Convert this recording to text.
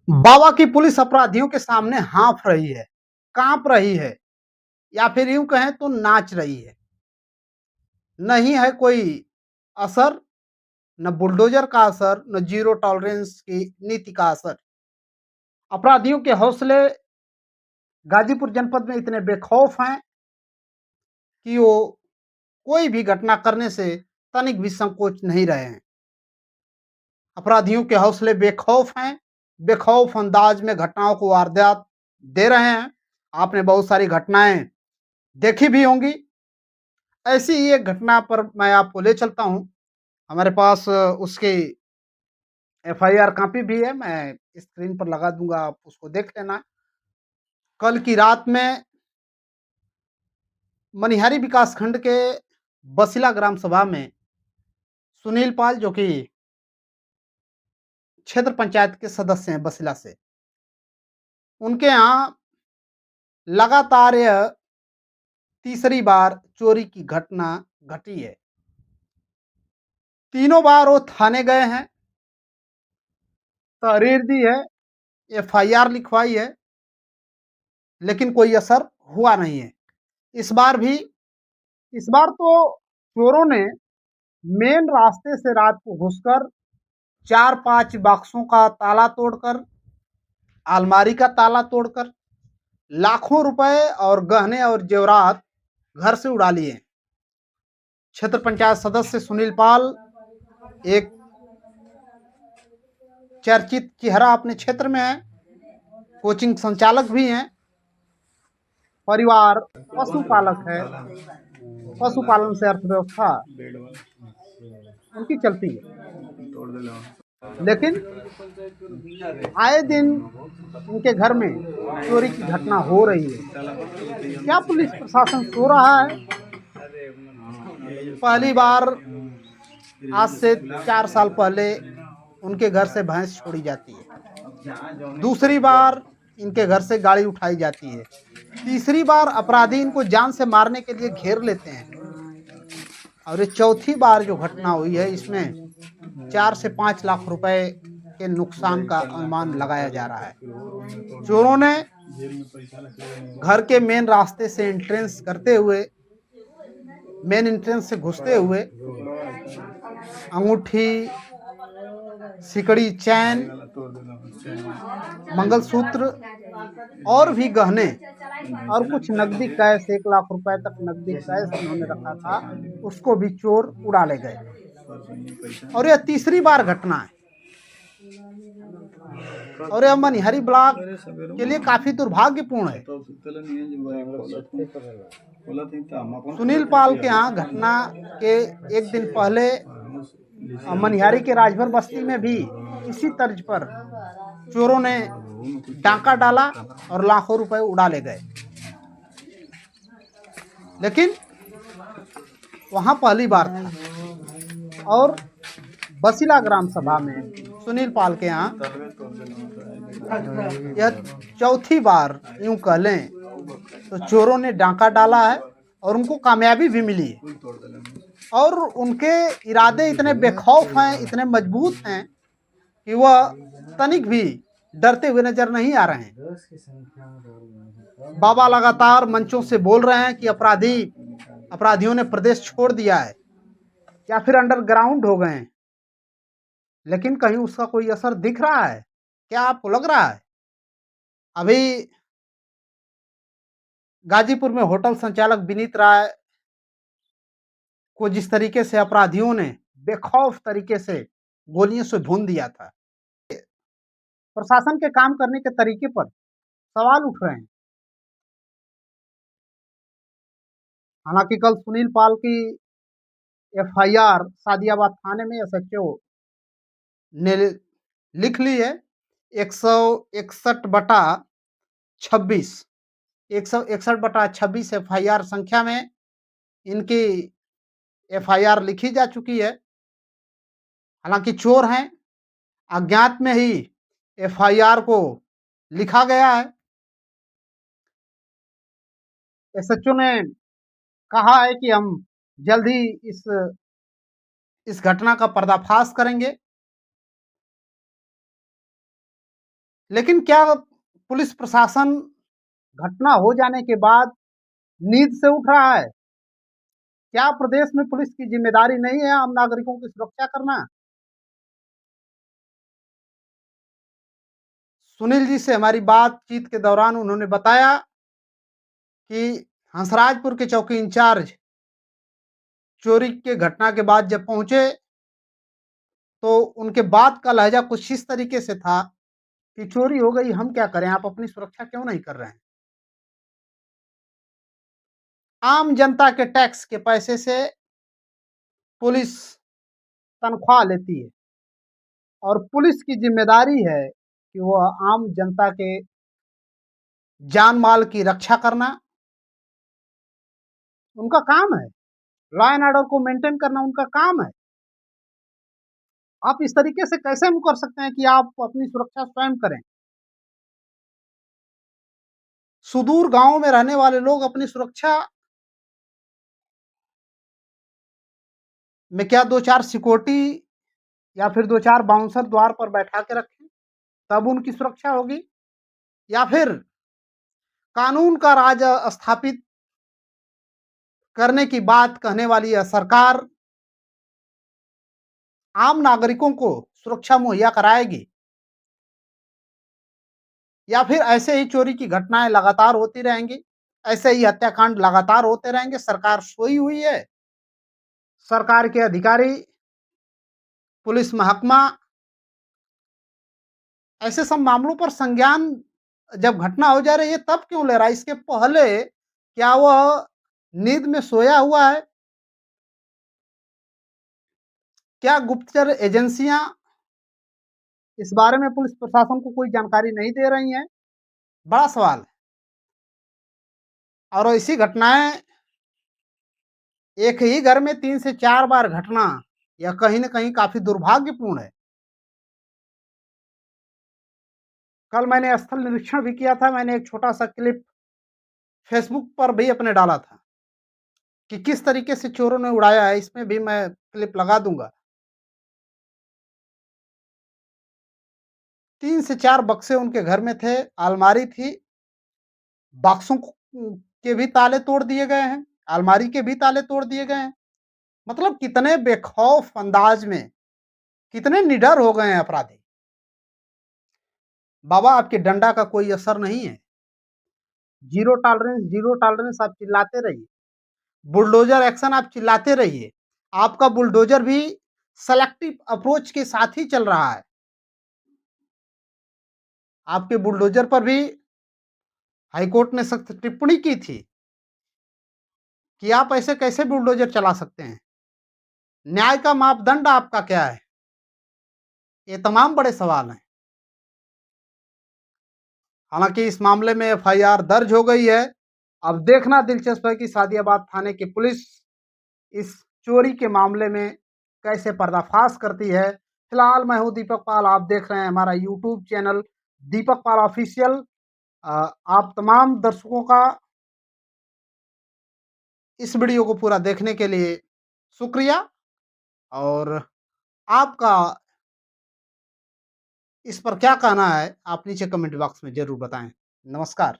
बाबा की पुलिस अपराधियों के सामने हाँफ रही है, काँप रही है या फिर यूँ कहें तो नाच रही है। नहीं है कोई असर, न बुलडोज़र का असर, न ज़ीरो टॉलरेंस की नीति का असर। अपराधियों के हौसले गाज़ीपुर जनपद में इतने बेखौफ हैं कि वो कोई भी घटना करने से तनिक भी संकोच नहीं रहे हैं। अपराधियों के हौसले बेखौफ हैं, बेखौफ अंदाज में घटनाओं को वारदात दे रहे हैं। आपने बहुत सारी घटनाएँ देखी भी होंगी। ऐसी ही एक घटना पर मैं आपको ले चलता हूँ। हमारे पास उसकी एफआईआर कॉपी भी है, मैं स्क्रीन पर लगा दूँगा, आप उसको देख लेना। कल की रात में मनिहारी विकासखंड के बसिला ग्राम सभा में सुनील पाल, जो कि क्षेत्र पंचायत के सदस्य हैं बसिला से, उनके यहाँ लगातार यह तीसरी बार चोरी की घटना घटी है। तीनों बार वो थाने गए हैं, तहरीर दी है, एफआईआर लिखवाई है, लेकिन कोई असर हुआ नहीं है। इस बार भी इस बार तो चोरों ने मेन रास्ते से रात को घुसकर 4-5 बक्सों का ताला तोड़कर, अलमारी का ताला तोड़कर लाखों रुपए और गहने और जेवरात घर से उड़ा लिए। क्षेत्र पंचायत सदस्य सुनील पाल एक चर्चित चेहरा अपने क्षेत्र में है, कोचिंग संचालक भी हैं, परिवार पशुपालक है, पशुपालन से अर्थव्यवस्था उनकी चलती है। लेकिन आए दिन इनके घर में चोरी की घटना हो रही है। क्या पुलिस प्रशासन सो रहा है? पहली बार आज से 4 साल पहले उनके घर से भैंस छोड़ी जाती है। दूसरी बार इनके घर से गाड़ी उठाई जाती है। तीसरी बार अपराधी इनको जान से मारने के लिए घेर लेते हैं। और ये चौथी बार जो घटना हुई है, इसमें 4 से 5 लाख रुपए के नुकसान का अनुमान लगाया जा रहा है। चोरों ने घर के मेन रास्ते से एंट्रेंस करते हुए, मेन एंट्रेंस से घुसते हुए अंगूठी, सिकड़ी, चैन, मंगलसूत्र और भी गहने और कुछ नकदी कैश, 1 लाख रुपए तक नकदी कैश इन्होंने रखा था, उसको भी चोर उड़ा ले गए। और यह तीसरी बार घटना है। और यह मनिहारी ब्लॉक के लिए काफी दुर्भाग्यपूर्ण है। सुनील पाल के यहाँ घटना के एक दिन पहले मनिहारी के राजभर बस्ती में भी इसी तर्ज पर चोरों ने डाका डाला और लाखों रुपए उड़ा ले गए। लेकिन वहां पहली बार था। और बसिला ग्राम सभा में सुनील पाल के यहाँ यह चौथी बार यूं कह लें तो चोरों ने डाका डाला है और उनको कामयाबी भी मिली है। और उनके इरादे इतने बेखौफ हैं, इतने मजबूत हैं कि वह तनिक भी डरते हुए नजर नहीं आ रहे हैं। बाबा लगातार मंचों से बोल रहे हैं कि अपराधियों ने प्रदेश छोड़ दिया है या फिर अंडरग्राउंड हो गए हैं, लेकिन कहीं उसका कोई असर दिख रहा है? क्या आपको लग रहा है? अभी गाजीपुर में होटल संचालक विनीत राय को जिस तरीके से अपराधियों ने बेखौफ तरीके से गोलियों से भून दिया था, प्रशासन के काम करने के तरीके पर सवाल उठ रहे हैं। हालांकि कल सुनील पाल की एफआईआर सादियाबाद थाने में एसएचओ ने लिख ली है। 161/26 161/26 एफआईआर संख्या में इनकी एफआईआर लिखी जा चुकी है। हालांकि चोर हैं, अज्ञात में ही एफआईआर को लिखा गया है। एसएचओ ने कहा है कि हम जल्द ही इस घटना का पर्दाफाश करेंगे। लेकिन क्या पुलिस प्रशासन घटना हो जाने के बाद नींद से उठ रहा है? क्या प्रदेश में पुलिस की ज़िम्मेदारी नहीं है आम नागरिकों की सुरक्षा करना? सुनील जी से हमारी बातचीत के दौरान उन्होंने बताया कि हंसराजपुर के चौकी इंचार्ज चोरी के घटना के बाद जब पहुँचे, तो उनके बात का लहज़ा कुछ इस तरीके से था कि चोरी हो गई, हम क्या करें? आप अपनी सुरक्षा क्यों नहीं कर रहे हैं? आम जनता के टैक्स के पैसे से पुलिस तनख्वाह लेती है और पुलिस की ज़िम्मेदारी है कि वह आम जनता के जान-माल की रक्षा करना उनका काम है। लॉ एंड ऑर्डर को मेंटेन करना उनका काम है। आप इस तरीके से कैसे मुकर सकते हैं कि आप अपनी सुरक्षा स्वयं करें? सुदूर गाँव में रहने वाले लोग अपनी सुरक्षा में क्या 2-4 सिक्योरिटी या फिर 2-4 बाउंसर द्वार पर बैठा के रखें, तब उनकी सुरक्षा होगी? या फिर कानून का राज स्थापित करने की बात कहने वाली यह सरकार आम नागरिकों को सुरक्षा मुहैया कराएगी? या फिर ऐसे ही चोरी की घटनाएँ लगातार होती रहेंगी? ऐसे ही हत्याकांड लगातार होते रहेंगे? सरकार सोई हुई है? सरकार के अधिकारी, पुलिस महकमा ऐसे सब मामलों पर संज्ञान जब घटना हो जा रही है तब क्यों ले रहा है? इसके पहले क्या वह नींद में सोया हुआ है? क्या गुप्तचर एजेंसियाँ इस बारे में पुलिस प्रशासन को कोई जानकारी नहीं दे रही हैं? बड़ा सवाल है। और ऐसी घटनाएँ एक ही घर में 3 से 4 बार घटना, यह कहीं न कहीं काफ़ी दुर्भाग्यपूर्ण है। कल मैंने स्थल निरीक्षण भी किया था, मैंने एक छोटा-सा क्लिप फ़ेसबुक पर भी अपने डाला था कि किस तरीके से चोरों ने उड़ाया है, इसमें भी मैं क्लिप लगा दूँगा। 3 से 4 बक्से उनके घर में थे, अलमारी थी, बक्सों के भी ताले तोड़ दिए गए हैं, अलमारी के भी ताले तोड़ दिए गए हैं। मतलब कितने बेखौफ अंदाज में, कितने निडर हो गए हैं अपराधी। बाबा आपके डंडा का कोई असर नहीं है। ज़ीरो टॉलरेंस आप चिल्लाते रहिए। बुलडोज़र एक्शन आप चिल्लाते रहिए। आपका बुलडोज़र भी सेलेक्टिव अप्रोच के साथ ही चल रहा है। आपके बुलडोज़र पर भी हाईकोर्ट ने सख्त टिप्पणी की थी कि आप ऐसे कैसे बुलडोज़र चला सकते हैं? न्याय का मापदंड आपका क्या है? ये तमाम बड़े सवाल हैं। हालाँकि इस मामले में एफआईआर दर्ज हो गई है। अब देखना दिलचस्प है कि सादियाबाद थाने की पुलिस इस चोरी के मामले में कैसे पर्दाफ़ाश करती है। फिलहाल मैं हूँ दीपक पाल, आप देख रहे हैं हमारा यूट्यूब चैनल दीपक पाल ऑफ़िशियल। आप तमाम दर्शकों का इस वीडियो को पूरा देखने के लिए शुक्रिया और आपका इस पर क्या कहना है, आप नीचे कमेंट बॉक्स में ज़रूर बताएँ। नमस्कार।